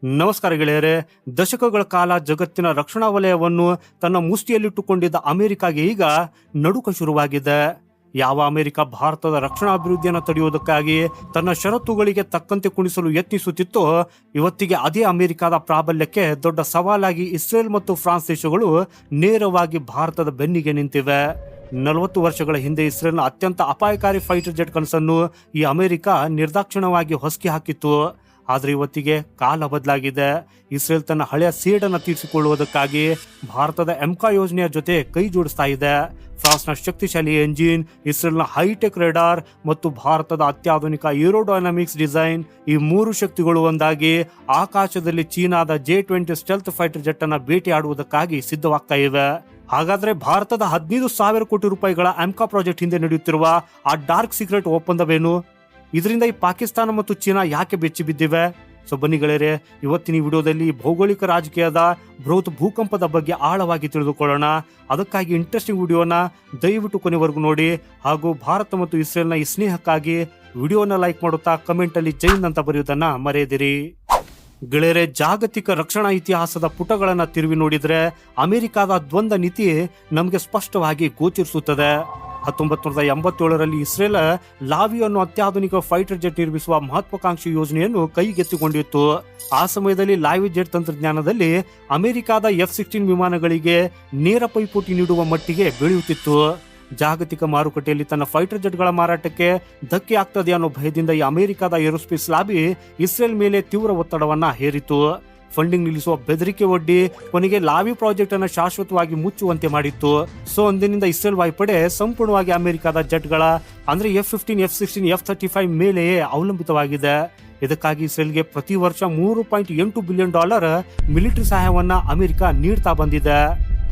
ನಮಸ್ಕಾರ ಗೆಳೆಯರೆ. ದಶಕಗಳ ಕಾಲ ಜಗತ್ತಿನ ರಕ್ಷಣಾ ವಲಯವನ್ನು ತನ್ನ ಮುಷ್ಟಿಯಲ್ಲಿಟ್ಟುಕೊಂಡಿದ್ದ ಅಮೆರಿಕಾಗೆ ಈಗ ನಡುಕ ಶುರುವಾಗಿದೆ. ಯಾವ ಅಮೆರಿಕ ಭಾರತದ ರಕ್ಷಣಾ ಅಭಿವೃದ್ಧಿಯನ್ನು ತಡೆಯುವುದಕ್ಕಾಗಿ ತನ್ನ ಷರತ್ತುಗಳಿಗೆ ತಕ್ಕಂತೆ ಕುಣಿಸಲು ಯತ್ನಿಸುತ್ತಿತ್ತೋ, ಇವತ್ತಿಗೆ ಅದೇ ಅಮೆರಿಕದ ಪ್ರಾಬಲ್ಯಕ್ಕೆ ದೊಡ್ಡ ಸವಾಲಾಗಿ ಇಸ್ರೇಲ್ ಮತ್ತು ಫ್ರಾನ್ಸ್ ದೇಶಗಳು ನೇರವಾಗಿ ಭಾರತದ ಬೆನ್ನಿಗೆ ನಿಂತಿವೆ. 40 ವರ್ಷಗಳ ಹಿಂದೆ ಇಸ್ರೇಲ್ನ ಅತ್ಯಂತ ಅಪಾಯಕಾರಿ ಫೈಟರ್ ಜೆಟ್ ಕನಸನ್ನು ಈ ಅಮೆರಿಕ ನಿರ್ದಾಕ್ಷಿಣ್ಯವಾಗಿ ಹೊಸಕಿ ಹಾಕಿತ್ತು. ಆದರೆ ಇವತ್ತಿಗೆ ಕಾಲ ಬದಲಾಗಿದೆ. ಇಸ್ರೇಲ್ ತನ್ನ ಹಳೆಯ ಸೇಡನ್ನು ತೀರಿಸಿಕೊಳ್ಳುವುದಕ್ಕಾಗಿ ಭಾರತದ ಎಂಕಾ ಯೋಜನೆಯ ಜೊತೆ ಕೈ ಜೋಡಿಸ್ತಾ ಇದೆ. ಫ್ರಾನ್ಸ್ನ ಶಕ್ತಿಶಾಲಿ ಎಂಜಿನ್, ಇಸ್ರೇಲ್ನ ಹೈಟೆಕ್ ರೆಡಾರ್ ಮತ್ತು ಭಾರತದ ಅತ್ಯಾಧುನಿಕ ಏರೋಡೈನಾಮಿಕ್ಸ್ ಡಿಸೈನ್, ಈ ಮೂರು ಶಕ್ತಿಗಳು ಒಂದಾಗಿ ಆಕಾಶದಲ್ಲಿ ಚೀನಾದ J-20 ಸ್ಟೆಲ್ತ್ ಫೈಟರ್ ಜೆಟ್ ಅನ್ನ ಭೇಟಿಯಾಡುವುದಕ್ಕಾಗಿ ಸಿದ್ಧವಾಗ್ತಾ ಇವೆ. ಹಾಗಾದ್ರೆ ಭಾರತದ 15,000 ಕೋಟಿ ರೂಪಾಯಿಗಳ ಎಂಕಾ ಪ್ರಾಜೆಕ್ಟ್ ಹಿಂದೆ ನಡೆಯುತ್ತಿರುವ ಆ ಡಾರ್ಕ್ ಸೀಕ್ರೆಟ್ ಒಪ್ಪಂದವೇನು? ಇದರಿಂದ ಈ ಪಾಕಿಸ್ತಾನ ಮತ್ತು ಚೀನಾ ಯಾಕೆ ಬೆಚ್ಚಿ ಬಿದ್ದಿವೆ? ಸೊ ಬನ್ನಿ ಗೆಳೆಯರೆ, ಇವತ್ತಿನ ಈ ವಿಡಿಯೋದಲ್ಲಿ ಭೌಗೋಳಿಕ ರಾಜಕೀಯದ ಬೃಹತ್ ಭೂಕಂಪದ ಬಗ್ಗೆ ಆಳವಾಗಿ ತಿಳಿದುಕೊಳ್ಳೋಣ. ಅದಕ್ಕಾಗಿ ಇಂಟ್ರೆಸ್ಟಿಂಗ್ ವಿಡಿಯೋನ ದಯವಿಟ್ಟು ಕೊನೆವರೆಗೂ ನೋಡಿ. ಹಾಗೂ ಭಾರತ ಮತ್ತು ಇಸ್ರೇಲ್ನ ಈ ಸ್ನೇಹಕ್ಕಾಗಿ ವಿಡಿಯೋನ ಲೈಕ್ ಮಾಡುತ್ತಾ ಕಮೆಂಟ್ ಅಲ್ಲಿ ಜೈ ಹಿಂದ್ ಅಂತ ಬರೆಯುವುದನ್ನ ಮರೆಯದಿರಿ. ಗೆಳೆಯರೆ, ಜಾಗತಿಕ ರಕ್ಷಣಾ ಇತಿಹಾಸದ ಪುಟಗಳನ್ನ ತಿರುವಿ ನೋಡಿದ್ರೆ ಅಮೆರಿಕದ ದ್ವಂದ್ವ ನೀತಿ ನಮಗೆ ಸ್ಪಷ್ಟವಾಗಿ ಗೋಚರಿಸುತ್ತದೆ. 1987ರಲ್ಲಿ ಇಸ್ರೇಲ್ ಲಾವಿ ಅನ್ನೋ ಅತ್ಯಾಧುನಿಕ ಫೈಟರ್ ಜೆಟ್ ನಿರ್ಮಿಸುವ ಮಹತ್ವಾಕಾಂಕ್ಷಿ ಯೋಜನೆಯನ್ನು ಕೈಗೆತ್ತಿಕೊಂಡಿತ್ತು. ಆ ಸಮಯದಲ್ಲಿ ಲಾವಿ ಜೆಟ್ ತಂತ್ರಜ್ಞಾನದಲ್ಲಿ ಅಮೆರಿಕದ F-16 ವಿಮಾನಗಳಿಗೆ ನೇರ ಪೈಪೋಟಿ ನೀಡುವ ಮಟ್ಟಿಗೆ ಬೆಳೆಯುತ್ತಿತ್ತು. ಜಾಗತಿಕ ಮಾರುಕಟ್ಟೆಯಲ್ಲಿ ತನ್ನ ಫೈಟರ್ ಜೆಟ್ಗಳ ಮಾರಾಟಕ್ಕೆ ಧಕ್ಕೆ ಆಗ್ತದೆ ಅನ್ನೋ ಭಯದಿಂದ ಈ ಅಮೆರಿಕದ ಏರೋಸ್ಪೇಸ್ ಲಾಬಿ ಇಸ್ರೇಲ್ ಮೇಲೆ ತೀವ್ರ ಒತ್ತಡವನ್ನ ಹೇರಿತು. ಫಂಡಿಂಗ್ ನಿಲ್ಲಿಸುವ ಬೆದರಿಕೆ ಒಡ್ಡಿ ಕೊನೆಗೆ ಲಾವಿ ಪ್ರಾಜೆಕ್ಟ್ ಅನ್ನು ಶಾಶ್ವತವಾಗಿ ಮುಚ್ಚುವಂತೆ ಮಾಡಿತ್ತು. ಸೊ ಅಂದಿನಿಂದ ಇಸ್ರೇಲ್ ವಾಯುಪಡೆ ಸಂಪೂರ್ಣವಾಗಿ ಅಮೆರಿಕದ ಜೆಟ್ಗಳ ಅಂದ್ರೆ F-15, F-16, F-35 ಮೇಲೆಯೇ ಅವಲಂಬಿತವಾಗಿದೆ. ಇದಕ್ಕಾಗಿ ಇಸ್ರೇಲ್ಗೆ ಪ್ರತಿ ವರ್ಷ $3.8 ಬಿಲಿಯನ್ ಮಿಲಿಟರಿ ಸಹಾಯವನ್ನ ಅಮೆರಿಕ ನೀಡ್ತಾ ಬಂದಿದೆ.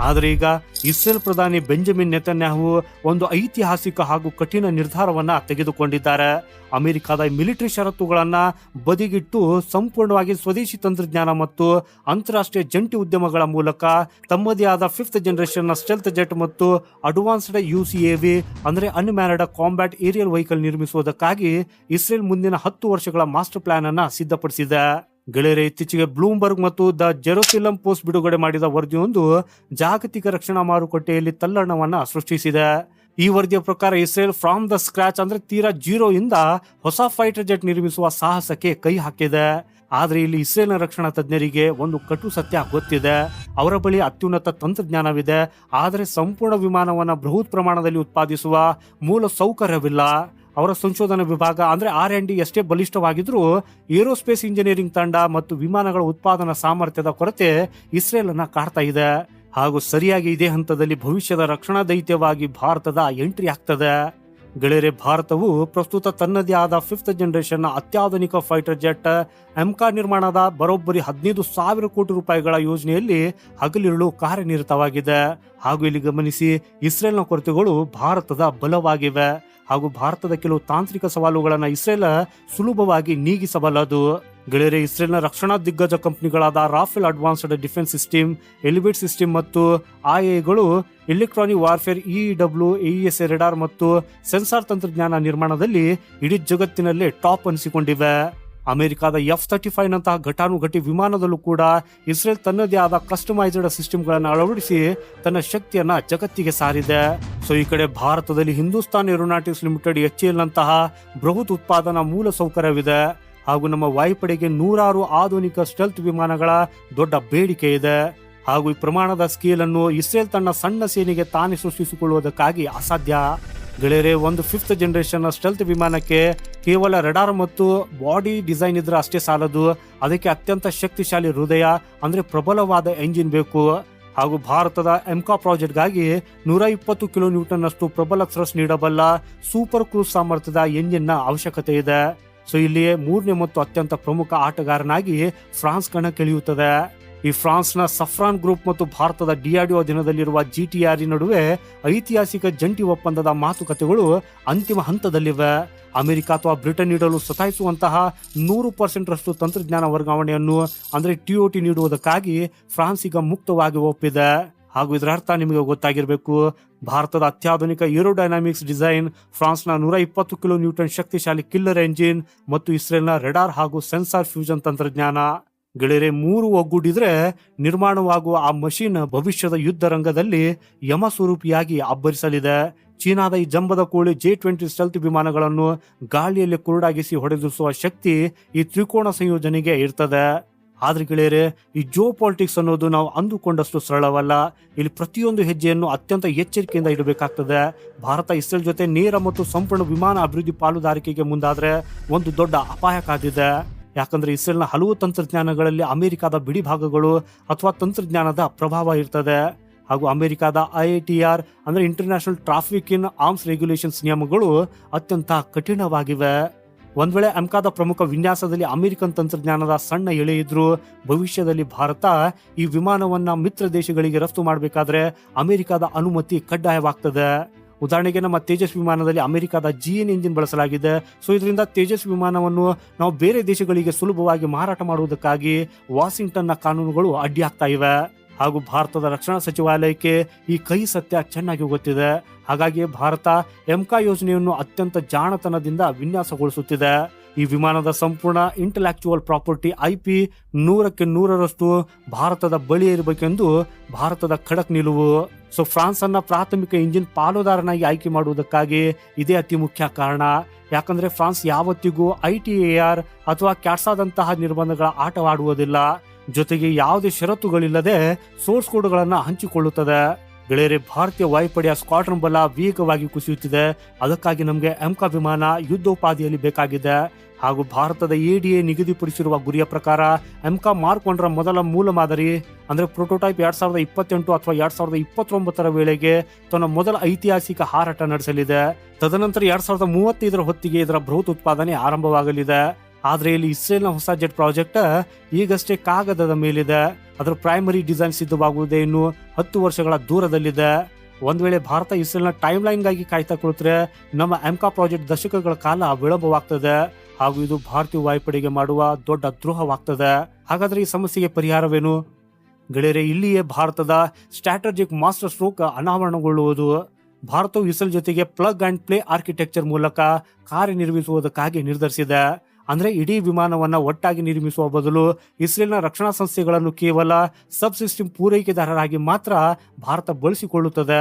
ಆದರೆ ಈಗ ಇಸ್ರೇಲ್ ಪ್ರಧಾನಿ ಬೆಂಜಮಿನ್ ನೆತನ್ಯಾಹು ಒಂದು ಐತಿಹಾಸಿಕ ಹಾಗೂ ಕಠಿಣ ನಿರ್ಧಾರವನ್ನ ತೆಗೆದುಕೊಂಡಿದ್ದಾರೆ. ಅಮೆರಿಕದ ಮಿಲಿಟರಿ ಷರತ್ತುಗಳನ್ನ ಬದಿಗಿಟ್ಟು ಸಂಪೂರ್ಣವಾಗಿ ಸ್ವದೇಶಿ ತಂತ್ರಜ್ಞಾನ ಮತ್ತು ಅಂತಾರಾಷ್ಟ್ರೀಯ ಜಂಟಿ ಉದ್ಯಮಗಳ ಮೂಲಕ ತಮ್ಮದೇ ಆದ 5th ಜನರೇಷನ್ ಸ್ಟೆಲ್ತ್ ಜೆಟ್ ಮತ್ತು ಅಡ್ವಾನ್ಸ್ಡ್ UCAV ಅಂದ್ರೆ ಅನ್ಮ್ಯಾನ್ಡ್ ಕಾಂಬ್ಯಾಟ್ ಏರಿಯಲ್ ವೆಹಿಕಲ್ ನಿರ್ಮಿಸುವುದಕ್ಕಾಗಿ ಇಸ್ರೇಲ್ ಮುಂದಿನ 10 ವರ್ಷಗಳ ಮಾಸ್ಟರ್ ಪ್ಲಾನ್ ಅನ್ನ ಸಿದ್ಧಪಡಿಸಿದೆ. ಗೆಳೆಯರೆ, ಇತ್ತೀಚೆಗೆ ಬ್ಲೂಮ್ಬರ್ಗ್ ಮತ್ತು ದ ಜೆರುಸಲೆಮ್ ಪೋಸ್ಟ್ ಬಿಡುಗಡೆ ಮಾಡಿದ ವರದಿಯೊಂದು ಜಾಗತಿಕ ರಕ್ಷಣಾ ಮಾರುಕಟ್ಟೆಯಲ್ಲಿ ತಲ್ಲಣವನ್ನ ಸೃಷ್ಟಿಸಿದೆ. ಈ ವರದಿಯ ಪ್ರಕಾರ ಇಸ್ರೇಲ್ ಫ್ರಾಮ್ ದ ಸ್ಕ್ರಾಚ್ ಅಂದ್ರೆ ತೀರಾ ಜೀರೋ ಇಂದ ಹೊಸ ಫೈಟರ್ ಜೆಟ್ ನಿರ್ಮಿಸುವ ಸಾಹಸಕ್ಕೆ ಕೈ ಹಾಕಿದೆ. ಆದ್ರೆ ಇಲ್ಲಿ ಇಸ್ರೇಲ್ನ ರಕ್ಷಣಾ ತಜ್ಞರಿಗೆ ಒಂದು ಕಟು ಸತ್ಯ ಗೊತ್ತಿದೆ. ಅವರ ಬಳಿ ಅತ್ಯುನ್ನತ ತಂತ್ರಜ್ಞಾನವಿದೆ, ಆದರೆ ಸಂಪೂರ್ಣ ವಿಮಾನವನ್ನ ಬೃಹತ್ ಪ್ರಮಾಣದಲ್ಲಿ ಉತ್ಪಾದಿಸುವ ಮೂಲ ಸೌಕರ್ಯವಿಲ್ಲ. ಅವರ ಸಂಶೋಧನಾ ವಿಭಾಗ ಅಂದ್ರೆ R&D ಎಷ್ಟೇ ಬಲಿಷ್ಠವಾಗಿದ್ರೂ ಏರೋಸ್ಪೇಸ್ ಇಂಜಿನಿಯರಿಂಗ್ ತಂಡ ಮತ್ತು ವಿಮಾನಗಳ ಉತ್ಪಾದನಾ ಸಾಮರ್ಥ್ಯದ ಕೊರತೆ ಇಸ್ರೇಲ್ ಅನ್ನ ಕಾಡ್ತಾ ಇದೆ. ಹಾಗೂ ಸರಿಯಾಗಿ ಇದೇ ಹಂತದಲ್ಲಿ ಭವಿಷ್ಯದ ರಕ್ಷಣಾ ದೈತ್ಯವಾಗಿ ಭಾರತದ ಎಂಟ್ರಿ ಆಗ್ತದೆ. ಗೆಳೆಯರೆ, ಭಾರತವು ಪ್ರಸ್ತುತ ತನ್ನದೇ ಆದ 5th ಜನರೇಷನ್ ಅತ್ಯಾಧುನಿಕ ಫೈಟರ್ ಜೆಟ್ ಎಂಕಾ ನಿರ್ಮಾಣದ ಬರೋಬ್ಬರಿ 15,000 ಕೋಟಿ ರೂಪಾಯಿಗಳ ಯೋಜನೆಯಲ್ಲಿ ಹಗಲಿರುಳು ಕಾರ್ಯನಿರತವಾಗಿದೆ. ಹಾಗೂ ಇಲ್ಲಿ ಗಮನಿಸಿ, ಇಸ್ರೇಲ್ನ ಕೊರತೆಗಳು ಭಾರತದ ಬಲವಾಗಿವೆ ಹಾಗೂ ಭಾರತದ ಕೆಲವು ತಾಂತ್ರಿಕ ಸವಾಲುಗಳನ್ನು ಇಸ್ರೇಲ್ ಸುಲಭವಾಗಿ ನೀಗಿಸಬಲ್ಲದು. ಗೆಳೆಯರೆ, ಇಸ್ರೇಲ್ನ ರಕ್ಷಣಾ ದಿಗ್ಗಜ ಕಂಪನಿಗಳಾದ Rafael advanced defence system, elevate system ಮತ್ತು IA electronic warfare EW, AESA radar ಮತ್ತು ಸೆನ್ಸಾರ್ ತಂತ್ರಜ್ಞಾನ ನಿರ್ಮಾಣದಲ್ಲಿ ಇಡೀ ಜಗತ್ತಿನಲ್ಲೇ ಟಾಪ್ ಅನಿಸಿಕೊಂಡಿವೆ. ಅಮೆರಿಕದ F-35 ನಂತಹ ಘಟಾನುಘಟಿ ವಿಮಾನದಲ್ಲೂ ಕೂಡ ಇಸ್ರೇಲ್ ತನ್ನದೇ ಆದ ಕಸ್ಟಮೈಸ್ಡ್ ಸಿಸ್ಟಮ್ಗಳನ್ನು ಅಳವಡಿಸಿ ತನ್ನ ಶಕ್ತಿಯನ್ನ ಜಗತ್ತಿಗೆ ಸಾರಿದೆ. ಸೊ ಈ ಕಡೆ ಭಾರತದಲ್ಲಿ ಹಿಂದೂಸ್ತಾನ್ ಏರೋನಾಟಿಕ್ಸ್ ಲಿಮಿಟೆಡ್ HAL ನಂತಹ ಬೃಹತ್ ಉತ್ಪಾದನಾ ಮೂಲ ಸೌಕರ್ಯವಿದೆ. ಹಾಗೂ ನಮ್ಮ ವಾಯುಪಡೆಗೆ 100 ಆಧುನಿಕ ಸ್ಟೆಲ್ತ್ ವಿಮಾನಗಳ ದೊಡ್ಡ ಬೇಡಿಕೆ ಇದೆ. ಹಾಗೂ ಈ ಪ್ರಮಾಣದ ಸ್ಕೇಲ್ ಅನ್ನು ಇಸ್ರೇಲ್ ತನ್ನ ಸಣ್ಣ ಸೇನೆಗೆ ತಾನೇ ಸೃಷ್ಟಿಸಿಕೊಳ್ಳುವುದಕ್ಕಾಗಿ ಅಸಾಧ್ಯ. ಗೆಳೆಯರೆ, ಒಂದು 5th ಜನರೇಷನ್ ಸ್ಟೆಲ್ತ್ ವಿಮಾನಕ್ಕೆ ಕೇವಲ ರೆಡಾರ್ ಮತ್ತು ಬಾಡಿ ಡಿಸೈನ್ ಇದ್ರೆ ಅಷ್ಟೇ ಸಾಲದು. ಅದಕ್ಕೆ ಅತ್ಯಂತ ಶಕ್ತಿಶಾಲಿ ಹೃದಯ ಅಂದ್ರೆ ಪ್ರಬಲವಾದ ಎಂಜಿನ್ ಬೇಕು. ಹಾಗೂ ಭಾರತದ ಎಂಕಾ ಪ್ರಾಜೆಕ್ಟ್ಗಾಗಿ 120 ಕಿಲೋನ್ಯೂಟನ್ ಅಷ್ಟು ಪ್ರಬಲ ಥ್ರಸ್ಟ್ ನೀಡಬಲ್ಲ ಸೂಪರ್ ಕ್ರೂಸ್ ಸಾಮರ್ಥ್ಯದ ಎಂಜಿನ್ ನ ಅವಶ್ಯಕತೆ ಇದೆ. ಸೊ ಇಲ್ಲಿಯೇ 3ನೇ ಮತ್ತು ಅತ್ಯಂತ ಪ್ರಮುಖ ಆಟಗಾರನಾಗಿ ಫ್ರಾನ್ಸ್ ಕಣಕ್ಕಿಳಿಯುತ್ತದೆ. ಈ ಫ್ರಾನ್ಸ್ನ ಸಫ್ರಾನ್ ಗ್ರೂಪ್ ಮತ್ತು ಭಾರತದ DRDO ಅಧೀನದಲ್ಲಿರುವ GTRE ನಡುವೆ ಐತಿಹಾಸಿಕ ಜಂಟಿ ಒಪ್ಪಂದದ ಮಾತುಕತೆಗಳು ಅಂತಿಮ ಹಂತದಲ್ಲಿವೆ. ಅಮೆರಿಕ ಅಥವಾ ಬ್ರಿಟನ್ ನೀಡಲು ಸತಾಯಿಸುವಂತಹ 100% ರಷ್ಟು ತಂತ್ರಜ್ಞಾನ ವರ್ಗಾವಣೆಯನ್ನು ಅಂದ್ರೆ TOT ನೀಡುವುದಕ್ಕಾಗಿ ಫ್ರಾನ್ಸ್ ಈಗ ಮುಕ್ತವಾಗಿ ಒಪ್ಪಿದೆ. ಹಾಗೂ ಇದರ ಅರ್ಥ ನಿಮಗೆ ಗೊತ್ತಾಗಿರಬೇಕು. ಭಾರತದ ಅತ್ಯಾಧುನಿಕ ಏರೋಡೈನಾಮಿಕ್ಸ್ ಡಿಸೈನ್, ಫ್ರಾನ್ಸ್ನ 120 ಕಿಲೋ ನ್ಯೂಟನ್ ಶಕ್ತಿಶಾಲಿ ಕಿಲ್ಲರ್ ಎಂಜಿನ್ ಮತ್ತು ಇಸ್ರೇಲ್ನ ರೆಡಾರ್ ಹಾಗೂ ಸೆನ್ಸಾರ್ ಫ್ಯೂಷನ್ ತಂತ್ರಜ್ಞಾನ ಗೆಳೆಯರೆ, ಮೂರು ಒಗ್ಗೂಡಿದ್ರೆ ನಿರ್ಮಾಣವಾಗುವ ಆ ಮಷೀನ್ ಭವಿಷ್ಯದ ಯುದ್ಧ ರಂಗದಲ್ಲಿ ಯಮಸ್ವರೂಪಿಯಾಗಿ ಅಬ್ಬರಿಸಲಿದೆ. ಚೀನಾದ ಈ ಜಂಬದ ಕೋಳಿ J-20 ಸ್ಟೆಲ್ತ್ ವಿಮಾನಗಳನ್ನು ಗಾಳಿಯಲ್ಲಿ ಕುರುಡಾಗಿಸಿ ಹೊಡೆದಿಸುವ ಶಕ್ತಿ ಈ ತ್ರಿಕೋಣ ಸಂಯೋಜನೆಗೆ ಇರ್ತದೆ. ಆದ್ರೆ ಗೆಳೆಯರೆ, ಈ ಜೋ ಪಾಲಿಟಿಕ್ಸ್ ಅನ್ನೋದು ನಾವು ಅಂದುಕೊಂಡಷ್ಟು ಸರಳವಲ್ಲ. ಇಲ್ಲಿ ಪ್ರತಿಯೊಂದು ಹೆಜ್ಜೆಯನ್ನು ಅತ್ಯಂತ ಎಚ್ಚರಿಕೆಯಿಂದ ಇಡಬೇಕಾಗ್ತದೆ. ಭಾರತ ಇಸ್ರೇಲ್ ಜೊತೆ ನೇರ ಮತ್ತು ಸಂಪೂರ್ಣ ವಿಮಾನ ಅಭಿವೃದ್ಧಿ ಪಾಲುದಾರಿಕೆಗೆ ಮುಂದಾದ್ರೆ ಒಂದು ದೊಡ್ಡ ಅಪಾಯ ಕಾದಿದೆ. ಯಾಕಂದ್ರೆ ಇಸ್ರೇಲ್ನ ಹಲವು ತಂತ್ರಜ್ಞಾನಗಳಲ್ಲಿ ಅಮೆರಿಕದ ಬಿಡಿ ಭಾಗಗಳು ಅಥವಾ ತಂತ್ರಜ್ಞಾನದ ಪ್ರಭಾವ ಇರ್ತದೆ. ಹಾಗೂ ಅಮೆರಿಕದ IATR ಅಂದ್ರೆ international traffic in arms regulations ನಿಯಮಗಳು ಅತ್ಯಂತ ಕಠಿಣವಾಗಿವೆ. ಒಂದ್ ವೇಳೆ ಅಮೆರಿಕದ ಪ್ರಮುಖ ವಿನ್ಯಾಸದಲ್ಲಿ ಅಮೆರಿಕನ್ ತಂತ್ರಜ್ಞಾನದ ಸಣ್ಣ ಎಳೆ ಇದ್ರೂ ಭವಿಷ್ಯದಲ್ಲಿ ಭಾರತ ಈ ವಿಮಾನವನ್ನ ಮಿತ್ರ ದೇಶಗಳಿಗೆ ರಫ್ತು ಮಾಡಬೇಕಾದ್ರೆ ಅಮೆರಿಕದ ಅನುಮತಿ ಕಡ್ಡಾಯವಾಗ್ತದೆ. ಉದಾಹರಣೆಗೆ ನಮ್ಮ ತೇಜಸ್ ವಿಮಾನದಲ್ಲಿ ಅಮೆರಿಕದ GN ಇಂಜಿನ್ ಬಳಸಲಾಗಿದೆ. ಸೊ ಇದರಿಂದ ತೇಜಸ್ ವಿಮಾನವನ್ನು ನಾವು ಬೇರೆ ದೇಶಗಳಿಗೆ ಸುಲಭವಾಗಿ ಮಾರಾಟ ಮಾಡುವುದಕ್ಕಾಗಿ ವಾಷಿಂಗ್ಟನ್ನ ಕಾನೂನುಗಳು ಅಡ್ಡಿಯಾಗ್ತಾ ಇವೆ. ಹಾಗೂ ಭಾರತದ ರಕ್ಷಣಾ ಸಚಿವಾಲಯಕ್ಕೆ ಈ ಕಹಿ ಸತ್ಯ ಚೆನ್ನಾಗಿ ಗೊತ್ತಿದೆ. ಹಾಗಾಗಿ ಭಾರತ MK ಯೋಜನೆಯನ್ನು ಅತ್ಯಂತ ಜಾಣತನದಿಂದ ವಿನ್ಯಾಸಗೊಳಿಸುತ್ತಿದೆ. ಈ ವಿಮಾನದ ಸಂಪೂರ್ಣ ಇಂಟೆಲೆಕ್ಚುವಲ್ ಪ್ರಾಪರ್ಟಿ IP 100ಕ್ಕೆ 100ರಷ್ಟು ಭಾರತದ ಬಳಿ ಇರಬೇಕೆಂದು ಭಾರತದ ಖಡಕ್ ನಿಲುವು. ಸೊ ಫ್ರಾನ್ಸ್ ಅನ್ನ ಪ್ರಾಥಮಿಕ ಇಂಜಿನ್ ಪಾಲುದಾರನಾಗಿ ಆಯ್ಕೆ ಮಾಡುವುದಕ್ಕಾಗಿ ಇದೇ ಅತಿ ಮುಖ್ಯ ಕಾರಣ. ಯಾಕಂದ್ರೆ ಫ್ರಾನ್ಸ್ ಯಾವತ್ತಿಗೂ ITAR ಅಥವಾ ಕ್ಯಾಟ್ಸಾದಂತಹ ನಿರ್ಬಂಧಗಳ ಆಟವಾಡುವುದಿಲ್ಲ. ಜೊತೆಗೆ ಯಾವುದೇ ಷರತ್ತುಗಳಿಲ್ಲದೆ ಸೋರ್ಸ್ ಕೋಡ್ಗಳನ್ನ ಹಂಚಿಕೊಳ್ಳುತ್ತದೆ. ಗೆಳೆಯರೆ, ಭಾರತೀಯ ವಾಯುಪಡೆಯ ಸ್ಕ್ವಾಡ್ರನ್ ಬಲ ವೇಗವಾಗಿ ಕುಸಿಯುತ್ತಿದೆ. ಅದಕ್ಕಾಗಿ ನಮಗೆ MK ವಿಮಾನ ಯುದ್ಧೋಪಾದಿಯಲ್ಲಿ ಬೇಕಾಗಿದೆ. ಹಾಗೂ ಭಾರತದ ADA ನಿಗದಿಪಡಿಸಿರುವ ಗುರಿಯ ಪ್ರಕಾರ MK Mark 1ರ ಮೊದಲ ಮೂಲ ಮಾದರಿ ಅಂದ್ರೆ ಪ್ರೋಟೋಟೈಪ್ 2028 ಅಥವಾ 2029ರ ವೇಳೆಗೆ ತನ್ನ ಮೊದಲ ಐತಿಹಾಸಿಕ ಹಾರಾಟ ನಡೆಸಲಿದೆ. ತದನಂತರ 2035ರ ಹೊತ್ತಿಗೆ ಇದರ ಬೃಹತ್ ಉತ್ಪಾದನೆ ಆರಂಭವಾಗಲಿದೆ. ಆದ್ರೆ ಇಲ್ಲಿ ಇಸ್ರೇಲ್ನ ಹೊಸ ಜೆಟ್ ಪ್ರಾಜೆಕ್ಟ್ ಈಗಷ್ಟೇ ಕಾಗದದ ಮೇಲಿದೆ. ಅದರ ಪ್ರೈಮರಿ ಡಿಸೈನ್ ಸಿದ್ಧವಾಗುವುದೇ ಇನ್ನು 10 ವರ್ಷಗಳ ದೂರದಲ್ಲಿದೆ. ಒಂದ್ ವೇಳೆ ಭಾರತ ಇಸ್ರೇಲ್ನ ಟೈಮ್ ಲೈನ್ಗಾಗಿ ಕಾಯ್ತಾ ಕುಳಿತರೆ ನಮ್ಮ MK ಪ್ರಾಜೆಕ್ಟ್ ದಶಕಗಳ ಕಾಲ ವಿಳಂಬವಾಗ್ತದೆ. ಹಾಗೂ ಇದು ಭಾರತೀಯ ವಾಯುಪಡೆಗೆ ಮಾಡುವ ದೊಡ್ಡ ದ್ರೋಹವಾಗ್ತದೆ. ಹಾಗಾದ್ರೆ ಈ ಸಮಸ್ಯೆಗೆ ಪರಿಹಾರವೇನು? ಗೆಳೆಯರೆ, ಇಲ್ಲಿಯೇ ಭಾರತದ ಸ್ಟ್ರಾಟಜಿಕ್ ಮಾಸ್ಟರ್ ಸ್ಟ್ರೋಕ್ ಅನಾವರಣಗೊಳ್ಳುವುದು. ಭಾರತವು ಇಸ್ರೇಲ್ ಜೊತೆಗೆ ಪ್ಲಗ್ ಅಂಡ್ ಪ್ಲೇ ಆರ್ಕಿಟೆಕ್ಚರ್ ಮೂಲಕ ಕಾರ್ಯನಿರ್ವಹಿಸುವುದಕ್ಕಾಗಿ ನಿರ್ಧರಿಸಿದೆ. ಅಂದ್ರೆ ಇಡೀ ವಿಮಾನವನ್ನ ಒಟ್ಟಾಗಿ ನಿರ್ಮಿಸುವ ಬದಲು ಇಸ್ರೇಲ್ನ ರಕ್ಷಣಾ ಸಂಸ್ಥೆಗಳನ್ನು ಕೇವಲ ಸಬ್ ಸಿಸ್ಟಮ್ ಪೂರೈಕೆದಾರರಾಗಿ ಮಾತ್ರ ಭಾರತ ಬಳಸಿಕೊಳ್ಳುತ್ತದೆ.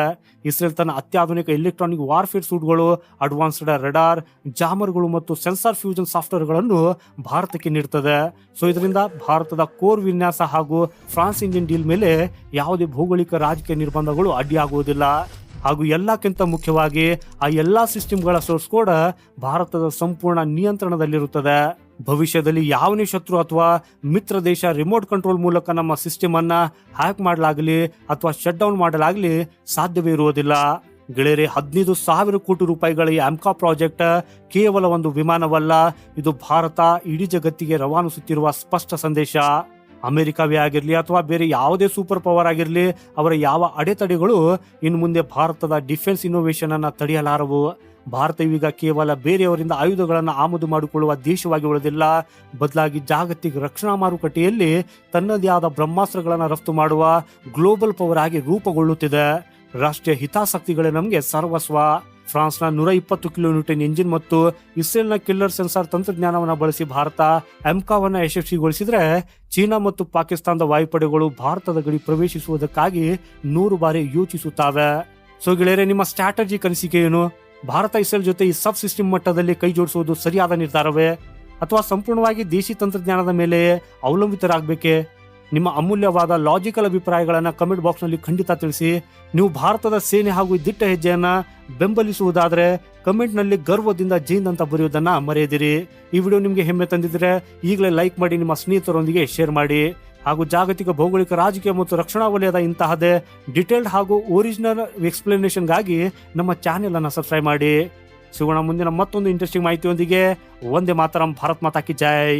ಇಸ್ರೇಲ್ ತನ್ನ ಅತ್ಯಾಧುನಿಕ ಎಲೆಕ್ಟ್ರಾನಿಕ್ ವಾರ್ಫೇರ್ ಸೂಟ್ಗಳು, ಅಡ್ವಾನ್ಸ್ಡ್ ರಡಾರ್, ಜಾಮರ್ಗಳು ಮತ್ತು ಸೆನ್ಸಾರ್ ಫ್ಯೂಷನ್ ಸಾಫ್ಟ್ವೇರ್ಗಳನ್ನು ಭಾರತಕ್ಕೆ ನೀಡುತ್ತದೆ. ಸೊ ಇದರಿಂದ ಭಾರತದ ಕೋರ್ ವಿನ್ಯಾಸ ಹಾಗೂ ಫ್ರಾನ್ಸ್ ಇಂಜಿನ್ ಡೀಲ್ ಮೇಲೆ ಯಾವುದೇ ಭೌಗೋಳಿಕ ರಾಜಕೀಯ ನಿರ್ಬಂಧಗಳು ಅಡ್ಡಿಯಾಗುವುದಿಲ್ಲ. ಹಾಗೂ ಎಲ್ಲಕ್ಕಿಂತ ಮುಖ್ಯವಾಗಿ ಆ ಎಲ್ಲಾ ಸಿಸ್ಟಮ್ಗಳ ಸೋರ್ಸ್ ಕೋಡ್ ಭಾರತದ ಸಂಪೂರ್ಣ ನಿಯಂತ್ರಣದಲ್ಲಿರುತ್ತದೆ. ಭವಿಷ್ಯದಲ್ಲಿ ಯಾವನೇ ಶತ್ರು ಅಥವಾ ಮಿತ್ರ ದೇಶ ರಿಮೋಟ್ ಕಂಟ್ರೋಲ್ ಮೂಲಕ ನಮ್ಮ ಸಿಸ್ಟಮ್ ಅನ್ನ ಹ್ಯಾಕ್ ಮಾಡಲಾಗಲಿ ಅಥವಾ ಶಟ್ ಡೌನ್ ಮಾಡಲಾಗಲಿ ಸಾಧ್ಯವೇ ಇರುವುದಿಲ್ಲ. ಗೆಳೆಯರೆ, 15,000 ಕೋಟಿ ರೂಪಾಯಿಗಳ ಈ MK ಪ್ರಾಜೆಕ್ಟ್ ಕೇವಲ ಒಂದು ವಿಮಾನವಲ್ಲ, ಇದು ಭಾರತ ಇಡೀ ಜಗತ್ತಿಗೆ ರವಾನಿಸುತ್ತಿರುವ ಸ್ಪಷ್ಟ ಸಂದೇಶ. ಅಮೆರಿಕವೇ ಆಗಿರಲಿ ಅಥವಾ ಬೇರೆ ಯಾವುದೇ ಸೂಪರ್ ಪವರ್ ಆಗಿರಲಿ, ಅವರ ಯಾವ ಅಡೆತಡೆಗಳು ಇನ್ನು ಮುಂದೆ ಭಾರತದ ಡಿಫೆನ್ಸ್ ಇನ್ನೋವೇಷನ್ ಅನ್ನ ತಡೆಯಲಾರವು. ಭಾರತವೀಗ ಕೇವಲ ಬೇರೆಯವರಿಂದ ಆಯುಧಗಳನ್ನು ಆಮದು ಮಾಡಿಕೊಳ್ಳುವ ದೇಶವಾಗಿ ಉಳಿದಿಲ್ಲ, ಬದಲಾಗಿ ಜಾಗತಿಕ ರಕ್ಷಣಾ ಮಾರುಕಟ್ಟೆಯಲ್ಲಿ ತನ್ನದೇ ಆದ ಬ್ರಹ್ಮಾಸ್ತ್ರಗಳನ್ನು ರಫ್ತು ಮಾಡುವ ಗ್ಲೋಬಲ್ ಪವರ್ ಆಗಿ ರೂಪುಗೊಳ್ಳುತ್ತಿದೆ. ರಾಷ್ಟ್ರೀಯ ಹಿತಾಸಕ್ತಿಗಳೇ ನಮಗೆ ಸರ್ವಸ್ವ. ಫ್ರಾನ್ಸ್ನ 120 ಕಿಲೋನ್ಯೂಟನ್ ಎಂಜಿನ್ ಮತ್ತು ಇಸ್ರೇಲ್ನ ಕಿಲ್ಲರ್ ಸೆನ್ಸಾರ್ ತಂತ್ರಜ್ಞಾನವನ್ನು ಬಳಸಿ ಭಾರತ MKವನ್ನ ಯಶಸ್ವಿಗೊಳಿಸಿದ್ರೆ, ಚೀನಾ ಮತ್ತು ಪಾಕಿಸ್ತಾನದ ವಾಯುಪಡೆಗಳು ಭಾರತದ ಗಡಿ ಪ್ರವೇಶಿಸುವುದಕ್ಕಾಗಿ 100 ಬಾರಿ ಯೋಚಿಸುತ್ತವೆ. ಸೊ ಗೆಳೆಯರೆ, ನಿಮ್ಮ ಸ್ಟ್ರಾಟಜಿ ಅನಿಸಿಕೆ ಏನು? ಭಾರತ ಇಸ್ರೇಲ್ ಜೊತೆ ಈ ಸಬ್ ಸಿಸ್ಟಮ್ ಮಟ್ಟದಲ್ಲಿ ಕೈ ಜೋಡಿಸುವುದು ಸರಿಯಾದ ನಿರ್ಧಾರವೇ ಅಥವಾ ಸಂಪೂರ್ಣವಾಗಿ ದೇಶಿ ತಂತ್ರಜ್ಞಾನದ ಮೇಲೆ ಅವಲಂಬಿತರಾಗಬೇಕೆ? ನಿಮ್ಮ ಅಮೂಲ್ಯವಾದ ಲಾಜಿಕಲ್ ಅಭಿಪ್ರಾಯಗಳನ್ನು ಕಮೆಂಟ್ ಬಾಕ್ಸ್ ನಲ್ಲಿ ಖಂಡಿತ ತಿಳಿಸಿ. ನೀವು ಭಾರತದ ಸೇನೆ ಹಾಗೂ ದಿಟ್ಟ ಹೆಜ್ಜೆಯನ್ನ ಬೆಂಬಲಿಸುವುದಾದ್ರೆ ಕಮೆಂಟ್ ನಲ್ಲಿ ಗರ್ವದಿಂದ ಜೈನ್ ಅಂತ ಬರೆಯುವುದನ್ನ ಮರೆಯದಿರಿ. ಈ ವಿಡಿಯೋ ನಿಮಗೆ ಹೆಮ್ಮೆ ತಂದಿದ್ರೆ ಈಗಲೇ ಲೈಕ್ ಮಾಡಿ, ನಿಮ್ಮ ಸ್ನೇಹಿತರೊಂದಿಗೆ ಶೇರ್ ಮಾಡಿ. ಹಾಗೂ ಜಾಗತಿಕ ಭೌಗೋಳಿಕ ರಾಜಕೀಯ ಮತ್ತು ರಕ್ಷಣಾ ವಲಯದ ಇಂತಹದೇ ಡಿಟೇಲ್ಡ್ ಹಾಗೂ ಒರಿಜಿನಲ್ ಎಕ್ಸ್ಪ್ಲನೇಷನ್ಗಾಗಿ ನಮ್ಮ ಚಾನೆಲ್ ಅನ್ನು ಸಬ್ಸ್ಕ್ರೈಬ್ ಮಾಡಿ. ಸಿಗೋಣ ಮುಂದಿನ ಮತ್ತೊಂದು ಇಂಟ್ರೆಸ್ಟಿಂಗ್ ಮಾಹಿತಿಯೊಂದಿಗೆ. ವಂದೇ ಮಾತರಂ. ಭಾರತ್ ಮಾತಾ ಕಿ ಜೈ.